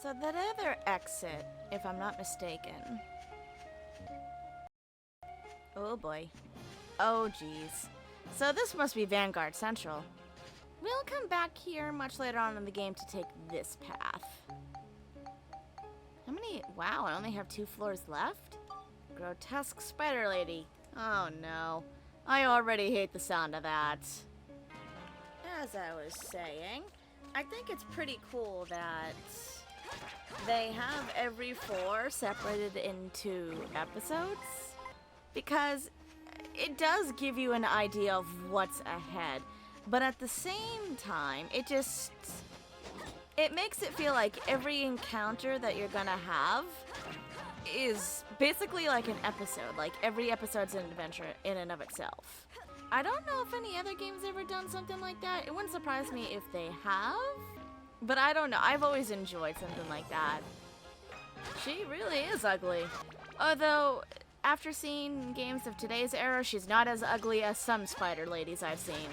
So that other exit, if I'm not mistaken. Oh boy. Oh geez. So this must be Vanguard Central. We'll come back here much later on in the game to take this path. How many? Wow, I only have 2 floors left? Grotesque spider lady. Oh no. I already hate the sound of that. As I was saying, I think it's pretty cool that they have every floor separated into episodes, because it does give you an idea of what's ahead, but at the same time, it makes it feel like every encounter that you're gonna have is basically like an episode, like every episode's an adventure in and of itself. I don't know if any other game's ever done something like that. It wouldn't surprise me if they have, but I don't know. I've always enjoyed something like that. She really is ugly. Although, after seeing games of today's era, she's not as ugly as some spider ladies I've seen.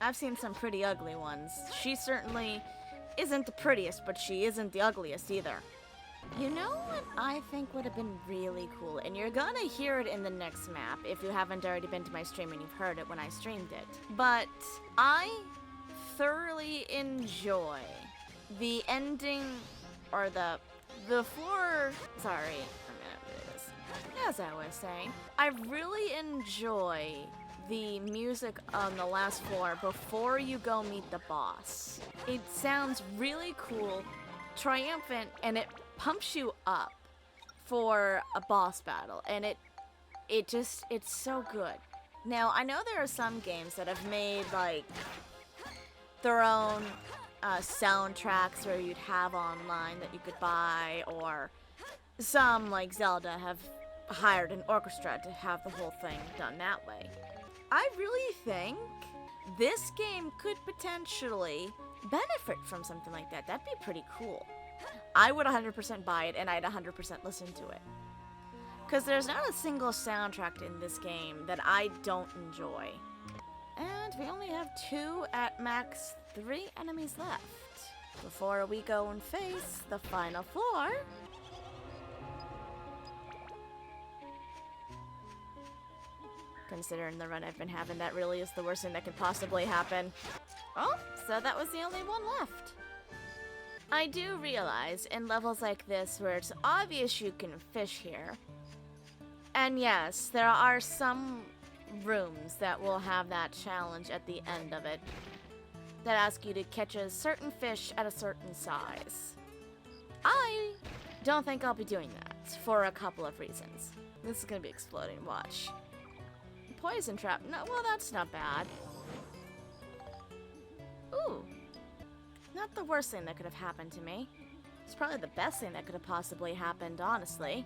I've seen some pretty ugly ones. She certainly isn't the prettiest, but she isn't the ugliest either. You know what I think would have been really cool, and you're gonna hear it in the next map if you haven't already been to my stream and you've heard it when I streamed it. But I thoroughly enjoy the ending, or the floor, sorry, I'm gonna do this. As I was saying, I really enjoy the music on the last floor before you go meet the boss. It sounds really cool, triumphant, and it pumps you up for a boss battle, and it's so good. Now, I know there are some games that have made like their own soundtracks where you'd have online that you could buy, or some, like Zelda, have hired an orchestra to have the whole thing done that way. I really think this game could potentially benefit from something like that. That'd be pretty cool. I would 100% buy it, and I'd 100% listen to it. Because there's not a single soundtrack in this game that I don't enjoy. And we only have 2 at max 3 enemies left before we go and face the final floor. Considering the run I've been having, that really is the worst thing that could possibly happen. Oh, so that was the only one left. I do realize in levels like this where it's obvious you can fish here, and yes, there are some rooms that will have that challenge at the end of it that ask you to catch a certain fish at a certain size. I don't think I'll be doing that for a couple of reasons. This is gonna be exploding, watch. Poison trap, no, well that's not bad. Ooh. Not the worst thing that could have happened to me. It's probably the best thing that could have possibly happened, honestly.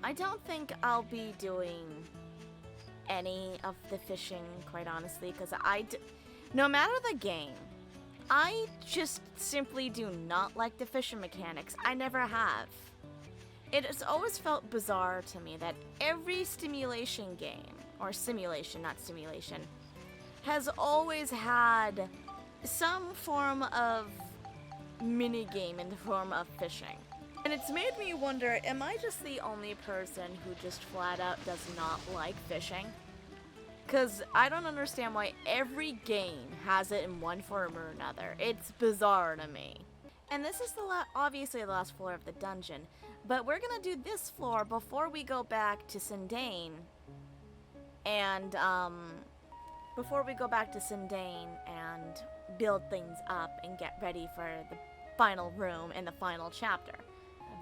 I don't think I'll be doing any of the fishing, quite honestly, because no matter the game, I just simply do not like the fishing mechanics. I never have. It has always felt bizarre to me that every stimulation game, or simulation, not stimulation, has always had some form of mini-game in the form of fishing. And it's made me wonder, am I just the only person who just flat out does not like fishing? Because I don't understand why every game has it in one form or another. It's bizarre to me. And this is obviously the last floor of the dungeon, but we're gonna do this floor before we go back to Sindain, and build things up and get ready for the final room in the final chapter.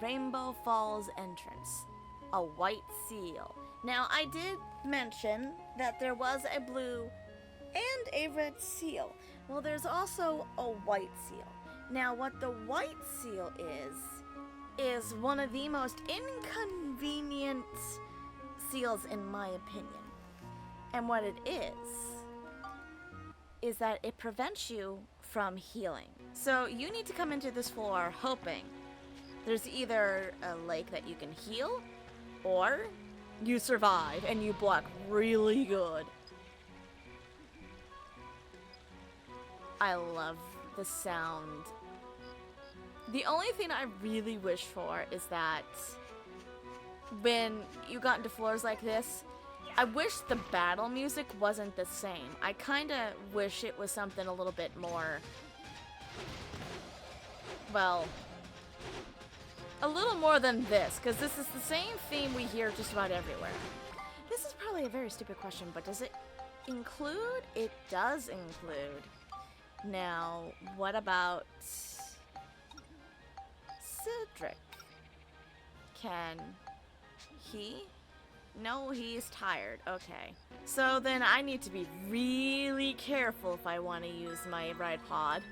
Rainbow Falls entrance. A white seal. Now, I did mention that there was a blue and a red seal. Well, there's also a white seal. Now, what the white seal is one of the most inconvenient seals in my opinion. And what it is that it prevents you from healing. So you need to come into this floor hoping there's either a lake that you can heal, or you survive and you block really good. I love the sound. The only thing I really wish for is that when you got into floors like this, I wish the battle music wasn't the same. I kind of wish it was something a little bit more, well, a little more than this, because this is the same theme we hear just about everywhere. This is probably a very stupid question, but does it include? It does include. Now, what about Cedric? Can he? No, he's tired. Okay. So then I need to be really careful if I want to use my ride pod.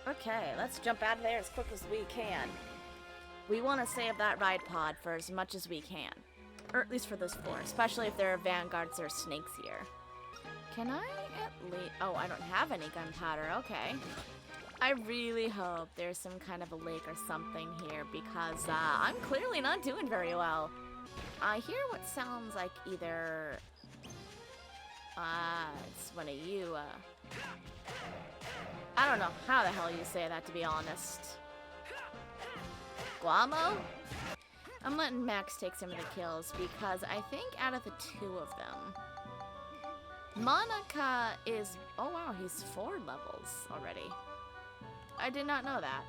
Okay, let's jump out of there as quick as we can. We want to save that ride pod for as much as we can. Or at least for this floor, especially if there are vanguards or snakes here. Can I at least... Oh, I don't have any gunpowder. Okay. I really hope there's some kind of a lake or something here because I'm clearly not doing very well. I hear what sounds like either... it's one of you, I don't know how the hell you say that, to be honest. Guamo? I'm letting Max take some of the kills because I think out of the two of them, Monica is... Oh wow, he's 4 levels already. I did not know that.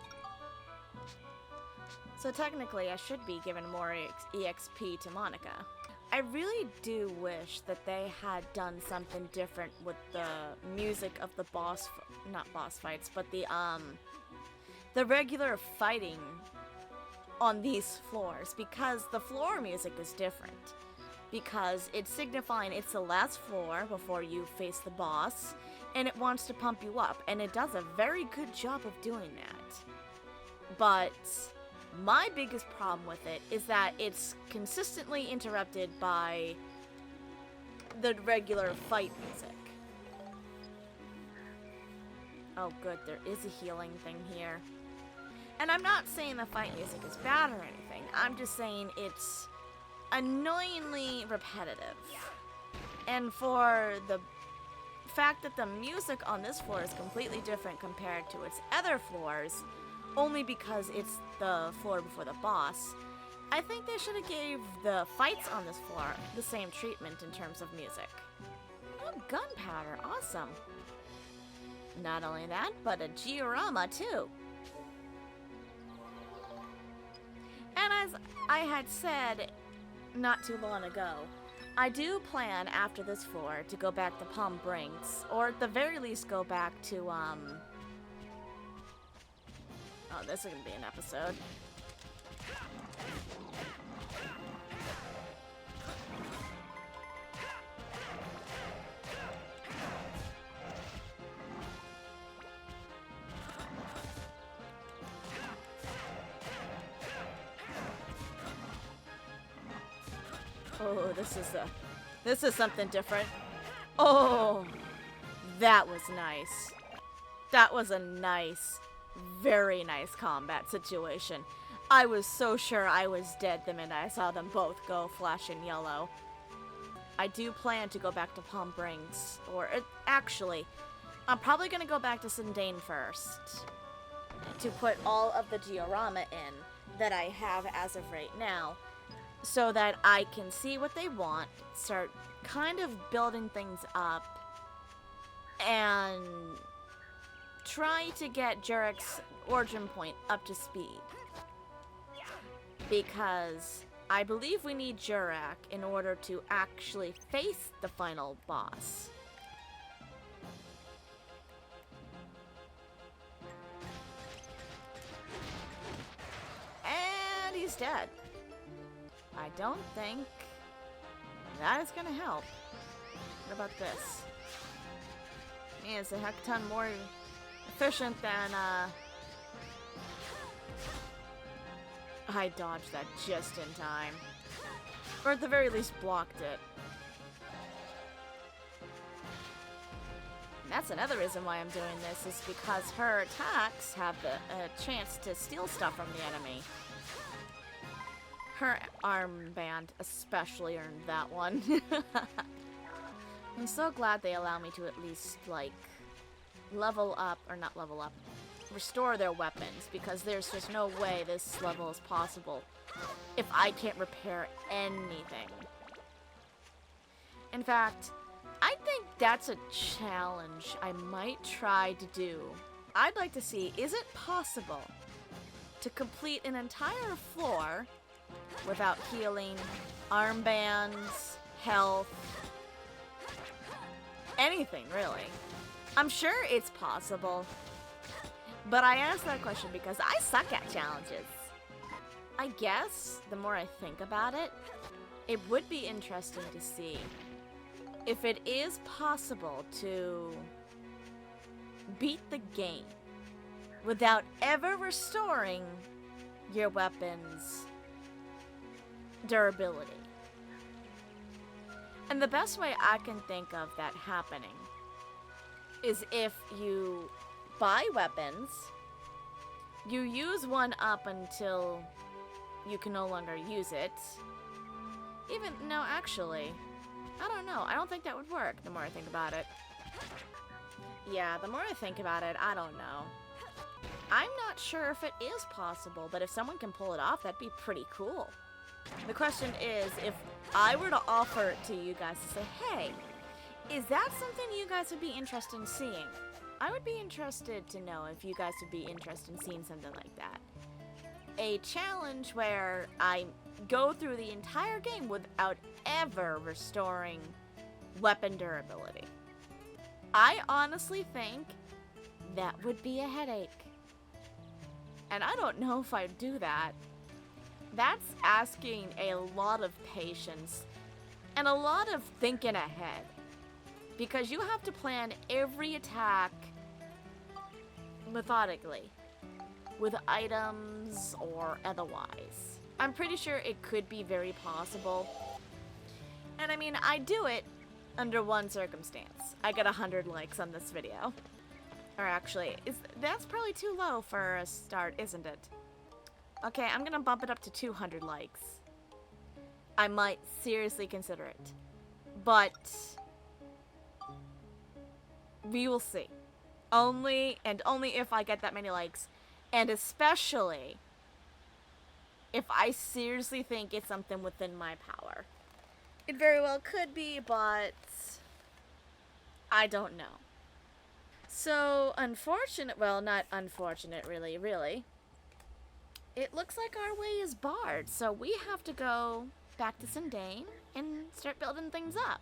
So technically I should be giving more EXP to Monica. I really do wish that they had done something different with the music of the not boss fights, but the regular fighting on these floors, because the floor music is different. Because it's signifying it's the last floor before you face the boss, and it wants to pump you up, and it does a very good job of doing that. But my biggest problem with it is that it's consistently interrupted by the regular fight music. Oh good, there is a healing thing here. And I'm not saying the fight music is bad or anything, I'm just saying it's annoyingly repetitive. And for the fact that the music on this floor is completely different compared to its other floors, only because it's the floor before the boss, I think they should have gave the fights on this floor the same treatment in terms of music. Oh, gunpowder, awesome. Not only that, but a georama too. And as I had said not too long ago, I do plan after this floor to go back to Palm Brinks, or at the very least go back to, oh, this is gonna be an episode. Oh, this is something different. Oh, that was nice. That was a nice, very nice combat situation. I was so sure I was dead the minute I saw them both go flashing yellow. I do plan to go back to Palm Brinks, or actually, I'm probably gonna go back to Sindain first to put all of the diorama in that I have as of right now, so that I can see what they want, start kind of building things up, and try to get Jurak's origin point up to speed. Because I believe we need Jurak in order to actually face the final boss. And he's dead. I don't think that is gonna help. What about this? Yeah, it's a heck ton more efficient than, I dodged that just in time. Or at the very least blocked it. And that's another reason why I'm doing this, is because her attacks have the chance to steal stuff from the enemy. Her armband especially earned that one. I'm so glad they allow me to at least, like, level up, or not level up, restore their weapons, because there's just no way this level is possible if I can't repair anything. In fact, I think that's a challenge I might try to do. I'd like to see, is it possible to complete an entire floor without healing, armbands, health, anything really? I'm sure it's possible, but I asked that question because I suck at challenges. I guess the more I think about it, it would be interesting to see if it is possible to beat the game without ever restoring your weapon's durability. And the best way I can think of that happening is if you buy weapons, you use one up until you can no longer use it. No, actually, I don't know. I don't think that would work the more I think about it. Yeah, the more I think about it, I don't know. I'm not sure if it is possible, but if someone can pull it off, that'd be pretty cool. The question is, if I were to offer it to you guys to say, hey, is that something you guys would be interested in seeing? I would be interested to know if you guys would be interested in seeing something like that. A challenge where I go through the entire game without ever restoring weapon durability. I honestly think that would be a headache. And I don't know if I'd do that. That's asking a lot of patience and a lot of thinking ahead. Because you have to plan every attack methodically, with items or otherwise. I'm pretty sure it could be very possible. And I mean, I do it under one circumstance. I get 100 likes on this video. Or actually, that's probably too low for a start, isn't it? Okay, I'm gonna bump it up to 200 likes. I might seriously consider it. But we will see. Only if I get that many likes. And especially if I seriously think it's something within my power. It very well could be, but I don't know. So, not unfortunate, really. It looks like our way is barred, so we have to go back to Sindain and start building things up.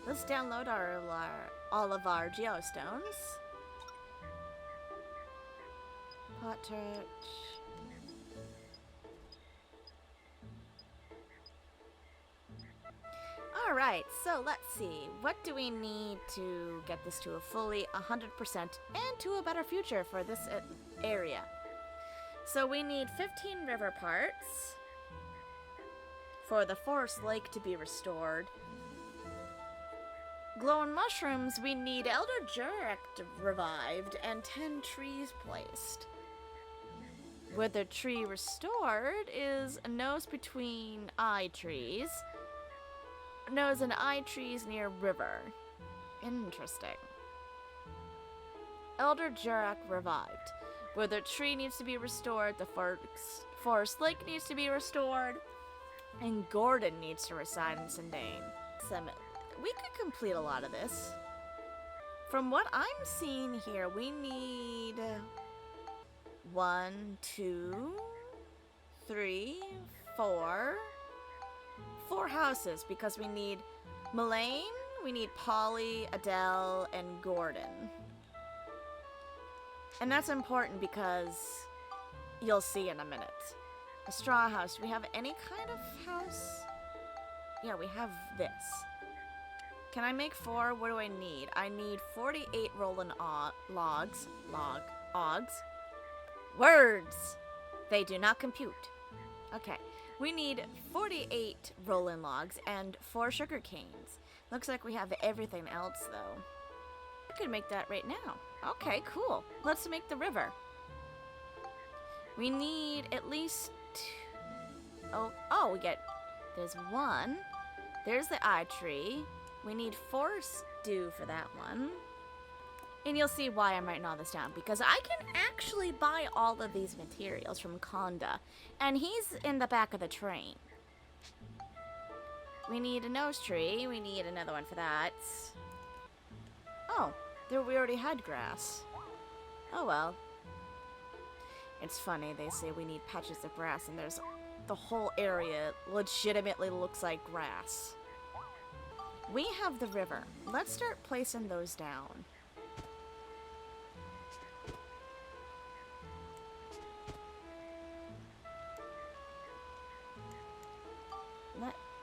Let's download all of our geostones. Pot turret. Alright, so let's see. What do we need to get this to a fully 100% and to a better future for this area? So we need 15 river parts for the forest lake to be restored. Glowing mushrooms, we need Elder Jurak revived and 10 trees placed. Wither tree restored is a nose between eye trees. Nose and eye trees near river. Interesting. Elder Jurak revived. Wither tree needs to be restored. The forest lake needs to be restored. And Gordon needs to reside in Sindain. We could complete a lot of this. From what I'm seeing here, we need 1, 2, 3, 4 houses, because we need Melaine, we need Polly, Adele, and Gordon. And that's important because you'll see in a minute. A straw house. Do we have any kind of house? Yeah, we have this. Can I make 4? What do I need? I need 48 rolling logs. Words! They do not compute. Okay. We need 48 rolling logs and 4 sugar canes. Looks like we have everything else, though. I could make that right now. Okay, cool. Let's make the river. We need at least... we get... There's 1. There's the eye tree. We need 4 stew for that one. And you'll see why I'm writing all this down, because I can actually buy all of these materials from Konda, and he's in the back of the train. We need a nose tree. We need another one for that. Oh, there we already had grass. Oh well. It's funny, they say we need patches of grass, and there's the whole area legitimately looks like grass. We have the river. Let's start placing those down.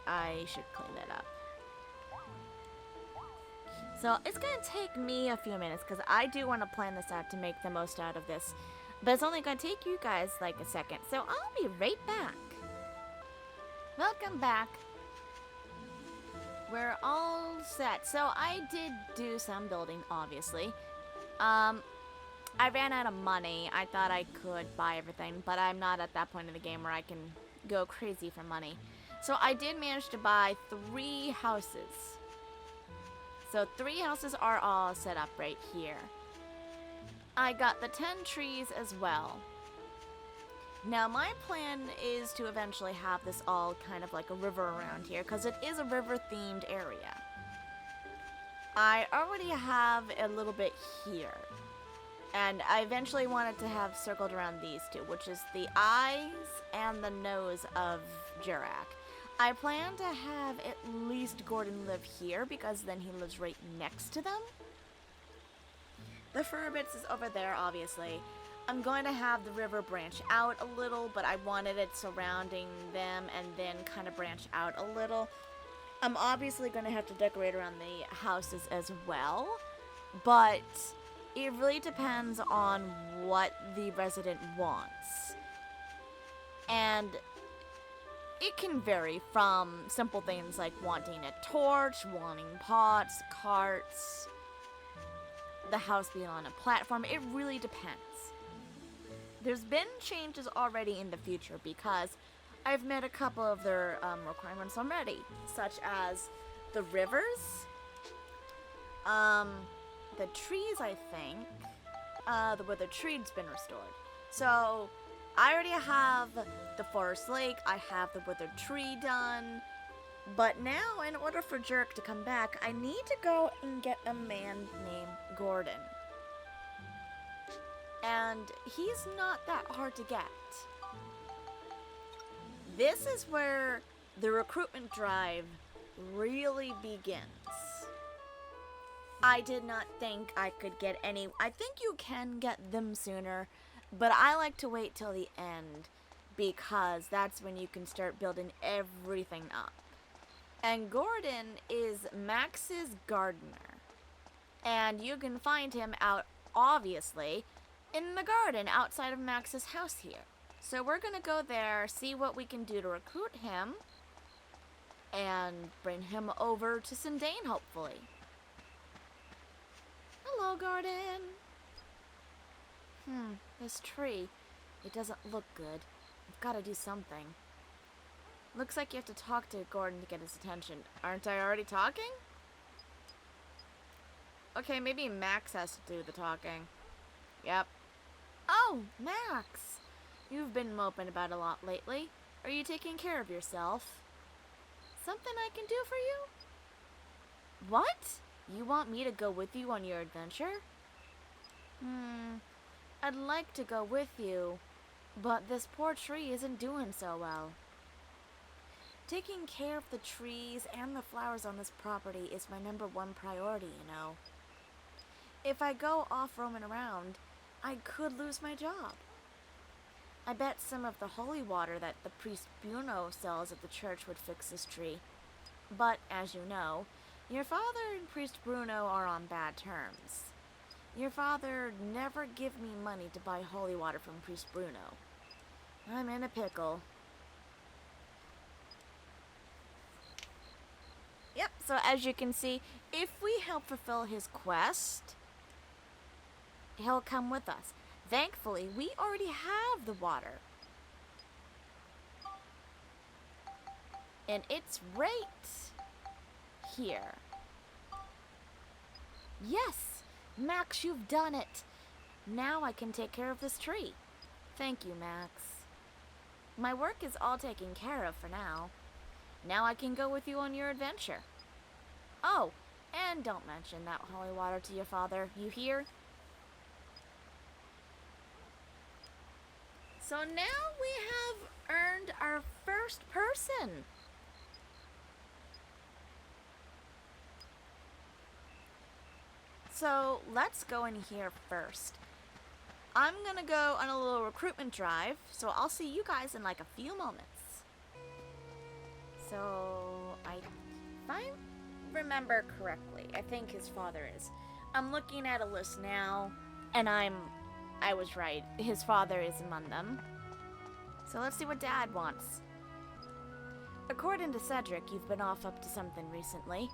I should clean that up. So it's gonna take me a few minutes because I do want to plan this out to make the most out of this. But it's only gonna take you guys like a second. So I'll be right back. Welcome back. We're all set. So I did do some building, obviously. I ran out of money. I thought I could buy everything, but I'm not at that point in the game where I can go crazy for money. So I did manage to buy 3 houses. So 3 houses are all set up right here. I got the 10 trees as well. Now my plan is to eventually have this all kind of like a river around here, because it is a river themed area. I already have a little bit here. And I eventually wanted to have circled around these 2, which is the eyes and the nose of Jurak. I plan to have at least Gordon live here, because then he lives right next to them. The Furbits is over there, obviously. I'm going to have the river branch out a little, but I wanted it surrounding them and then kind of branch out a little. I'm obviously going to have to decorate around the houses as well, but it really depends on what the resident wants. And it can vary from simple things like wanting a torch, wanting pots, carts, the house being on a platform. It really depends. There's been changes already in the future because I've met a couple of their requirements already, such as the rivers, the trees, I think, where the tree's been restored. So I already have the forest lake, I have the withered tree done, but now in order for Jurak to come back, I need to go and get a man named Gordon. And he's not that hard to get. This is where the recruitment drive really begins. I did not think I could get any. I think you can get them sooner, but I like to wait till the end because that's when you can start building everything up. And Gordon is Max's gardener. And you can find him out, obviously, in the garden outside of Max's house here. So we're gonna go there, see what we can do to recruit him, and bring him over to Sindain, hopefully. Hello, Gordon. This tree, it doesn't look good. I've gotta do something. Looks like you have to talk to Gordon to get his attention. Aren't I already talking? Okay, maybe Max has to do the talking. Yep. Oh, Max! You've been moping about a lot lately. Are you taking care of yourself? Something I can do for you? What? You want me to go with you on your adventure? I'd like to go with you, but this poor tree isn't doing so well. Taking care of the trees and the flowers on this property is my #1 priority, you know. If I go off roaming around, I could lose my job. I bet some of the holy water that the priest Bruno sells at the church would fix this tree. But, as you know, your father and priest Bruno are on bad terms. Your father never give me money to buy holy water from priest Bruno. I'm in a pickle. Yep, so as you can see, if we help fulfill his quest, he'll come with us. Thankfully, we already have the water. And it's right here. Yes, Max, you've done it! Now I can take care of this tree. Thank you, Max. My work is all taken care of for now. Now I can go with you on your adventure. Oh, and don't mention that holy water to your father, you hear? So now we have earned our first person. So let's go in here first. I'm gonna go on a little recruitment drive, so I'll see you guys in like a few moments. So, if I remember correctly, I think his father is. I'm looking at a list now, and I was right. His father is among them. So let's see what Dad wants. According to Cedric, you've been off up to something recently.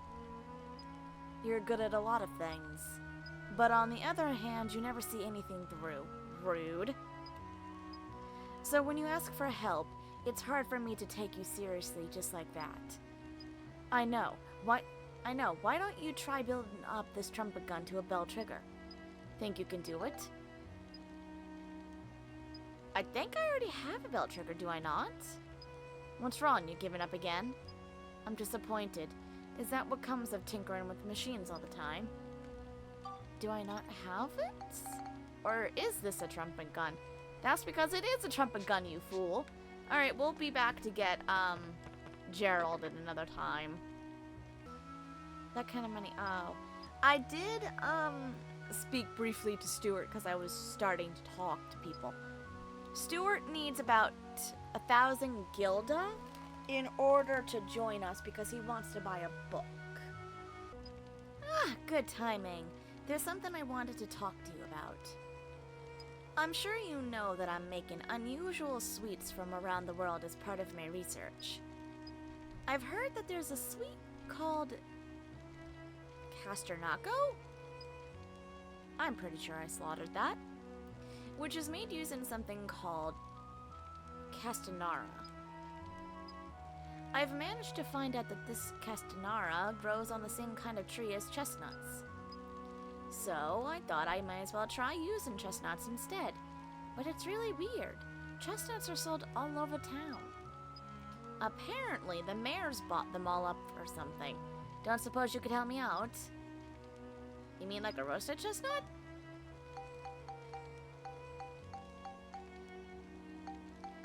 You're good at a lot of things. But on the other hand, you never see anything through. Rude. So when you ask for help, it's hard for me to take you seriously just like that. I know. Why don't you try building up this trumpet gun to a bell trigger? Think you can do it? I think I already have a bell trigger, do I not? What's wrong? You giving up again? I'm disappointed. Is that what comes of tinkering with machines all the time? Do I not have it? Or is this a trumpet gun? That's because it is a trumpet gun, you fool. Alright, we'll be back to get, Gerald at another time. That kind of money, oh. I did, speak briefly to Stuart because I was starting to talk to people. Stuart needs about 1,000 gilda in order to join us because he wants to buy a book. Ah, good timing. There's something I wanted to talk to you about. I'm sure you know that I'm making unusual sweets from around the world as part of my research. I've heard that there's a sweet called Casternaco? I'm pretty sure I slaughtered that. Which is made using something called Castanara. I've managed to find out that this Castanara grows on the same kind of tree as chestnuts. So I thought I might as well try using chestnuts instead. But it's really weird. Chestnuts are sold all over town. Apparently, the mayor's bought them all up or something. Don't suppose you could help me out? You mean like a roasted chestnut?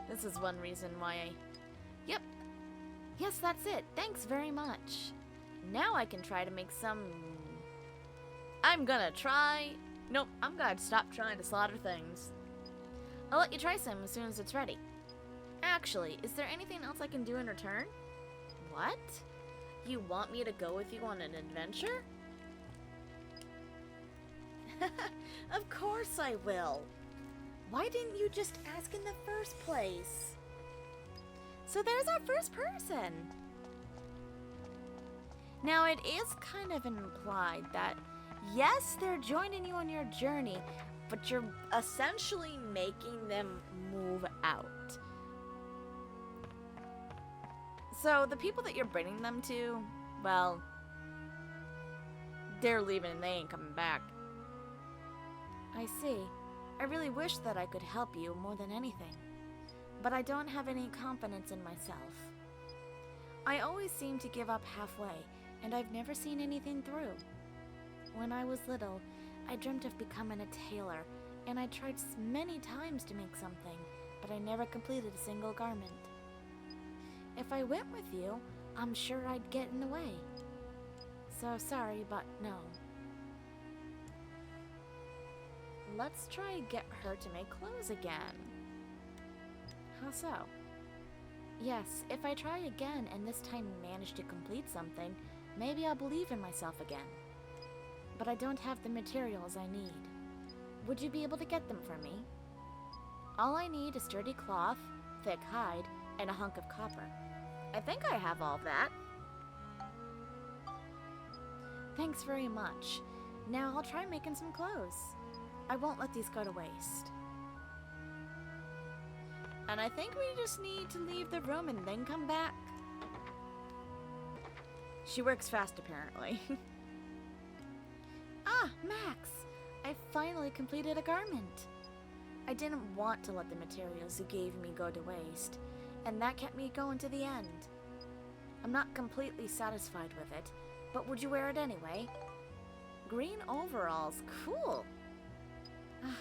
This is one reason why I... Yep. Yes, that's it. Thanks very much. Now I can try to make some... I'm gonna try... Nope, I'm gonna stop trying to slaughter things. I'll let you try some as soon as it's ready. Actually, is there anything else I can do in return? What? You want me to go with you on an adventure? Of course I will. Why didn't you just ask in the first place? So there's our first person. Now it is kind of implied that yes, they're joining you on your journey, but you're essentially making them move out. So the people that you're bringing them to, well, they're leaving and they ain't coming back. I see. I really wish that I could help you more than anything, but I don't have any confidence in myself. I always seem to give up halfway, and I've never seen anything through. When I was little, I dreamt of becoming a tailor, and I tried many times to make something, but I never completed a single garment. If I went with you, I'm sure I'd get in the way. So sorry, but no. Let's try and get her to make clothes again. How so? Yes, if I try again and this time manage to complete something, maybe I'll believe in myself again. But I don't have the materials I need. Would you be able to get them for me? All I need is sturdy cloth, thick hide, and a hunk of copper. I think I have all of that. Thanks very much. Now I'll try making some clothes. I won't let these go to waste. And I think we just need to leave the room and then come back. She works fast, apparently. Ah, Max! finally completed a garment. I didn't want to let the materials you gave me go to waste, and that kept me going to the end. I'm not completely satisfied with it, but would you wear it anyway? Green overalls, cool.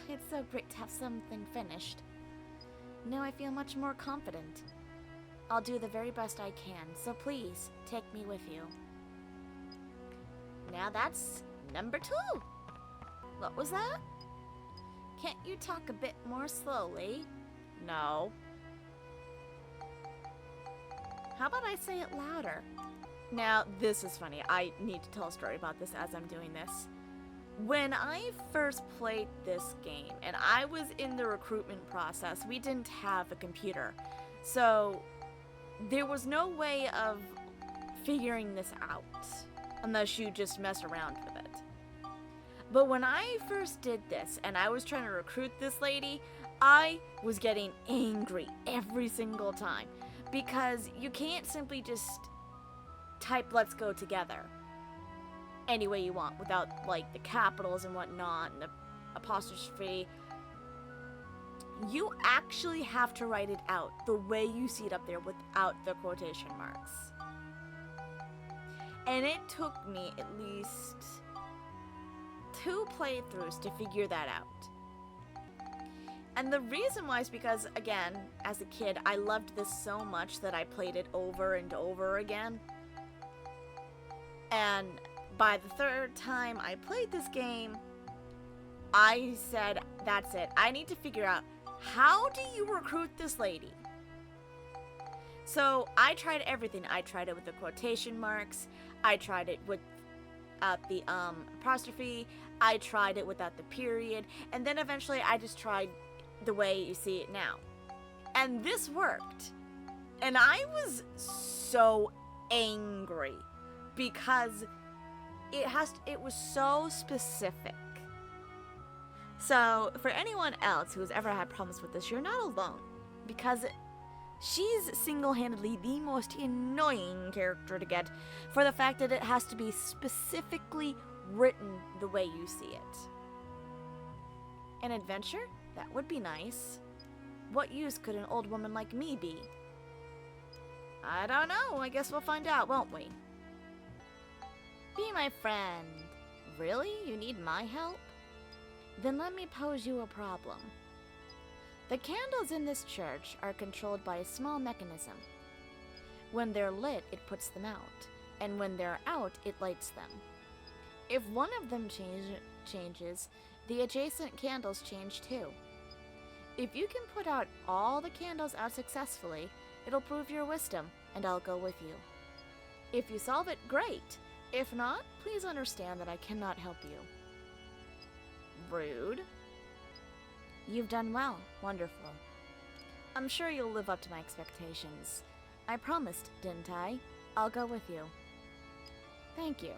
It's so great to have something finished. Now I feel much more confident. I'll do the very best I can, so please, take me with you. Now that's number 2. What was that? Can't you talk a bit more slowly? No. How about I say it louder? Now, this is funny. I need to tell a story about this as I'm doing this. When I first played this game, and I was in the recruitment process, we didn't have a computer. So, there was no way of figuring this out, unless you just mess around with it. But when I first did this, and I was trying to recruit this lady, I was getting angry every single time. Because you can't simply just type "let's go together" any way you want without, like, the capitals and whatnot and the apostrophe. You actually have to write it out the way you see it up there without the quotation marks. And it took me at least 2 playthroughs to figure that out. And the reason why is because, again, as a kid, I loved this so much that I played it over and over again. And by the 3rd time I played this game, I said, that's it. I need to figure out, how do you recruit this lady? So I tried everything. I tried it with the quotation marks. I tried it without the apostrophe. I tried it without the period. And then eventually I just tried the way you see it now. And this worked. And I was so angry because it was so specific. So for anyone else who's ever had problems with this, you're not alone, because she's single-handedly the most annoying character to get for the fact that it has to be specifically written the way you see it. An adventure? That would be nice. What use could an old woman like me be? I don't know. I guess we'll find out, won't we? Be my friend. Really? You need my help? Then let me pose you a problem. The candles in this church are controlled by a small mechanism. When they're lit, it puts them out, and when they're out, it lights them. If one of them changes, the adjacent candles change too. If you can put out all the candles out successfully, it'll prove your wisdom, and I'll go with you. If you solve it, great. If not, please understand that I cannot help you. Rude. You've done well. Wonderful. I'm sure you'll live up to my expectations. I promised, didn't I? I'll go with you. Thank you.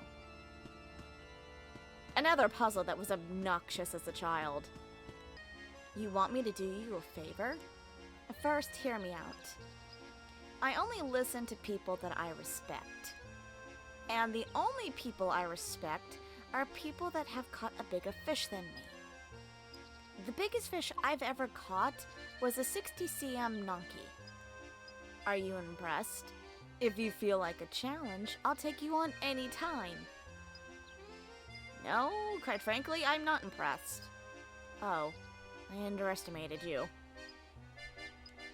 Another puzzle that was obnoxious as a child. You want me to do you a favor? First, hear me out. I only listen to people that I respect. And the only people I respect are people that have caught a bigger fish than me. The biggest fish I've ever caught was a 60 cm nonky. Are you impressed? If you feel like a challenge, I'll take you on any time. No, quite frankly, I'm not impressed. Oh, I underestimated you.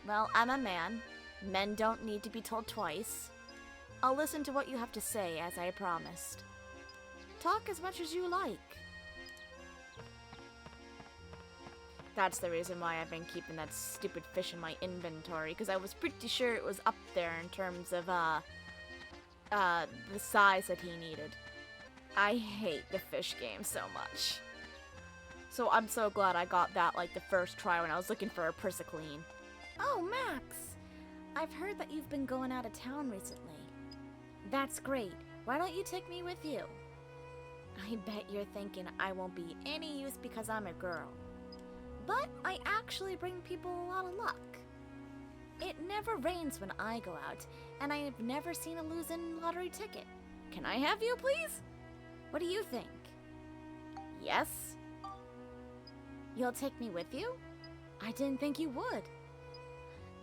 Well, I'm a man. Men don't need to be told twice. I'll listen to what you have to say, as I promised. Talk as much as you like. That's the reason why I've been keeping that stupid fish in my inventory, because I was pretty sure it was up there in terms of, the size that he needed. I hate the fish game so much. So I'm so glad I got that, like, the first try when I was looking for a Priscline. Oh, Max! I've heard that you've been going out of town recently. That's great. Why don't you take me with you? I bet you're thinking I won't be any use because I'm a girl. But I actually bring people a lot of luck. It never rains when I go out, and I've never seen a losing lottery ticket. Can I have you, please? What do you think? Yes? You'll take me with you? I didn't think you would.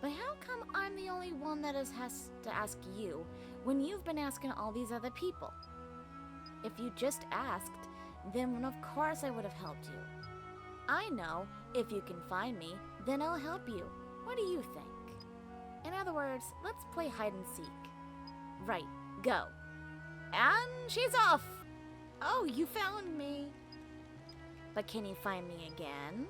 But how come I'm the only one that has to ask you when you've been asking all these other people? If you just asked, then of course I would have helped you. I know if you can find me, then I'll help you. What do you think? In other words, let's play hide and seek. Right, go. And she's off! Oh, you found me. But can you find me again?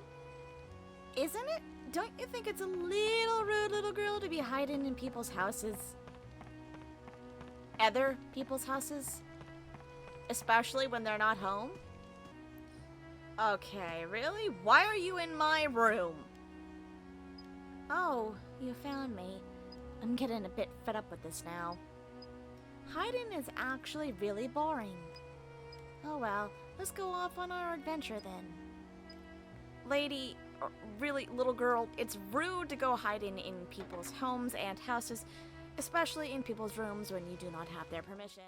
Isn't it? Don't you think it's a little rude, little girl, to be hiding in people's houses? Other people's houses? Especially when they're not home? Okay, really? Why are you in my room? Oh, you found me. I'm getting a bit fed up with this now. Hiding is actually really boring. Oh well, let's go off on our adventure then. Lady, really, little girl, it's rude to go hiding in people's homes and houses, especially in people's rooms when you do not have their permission.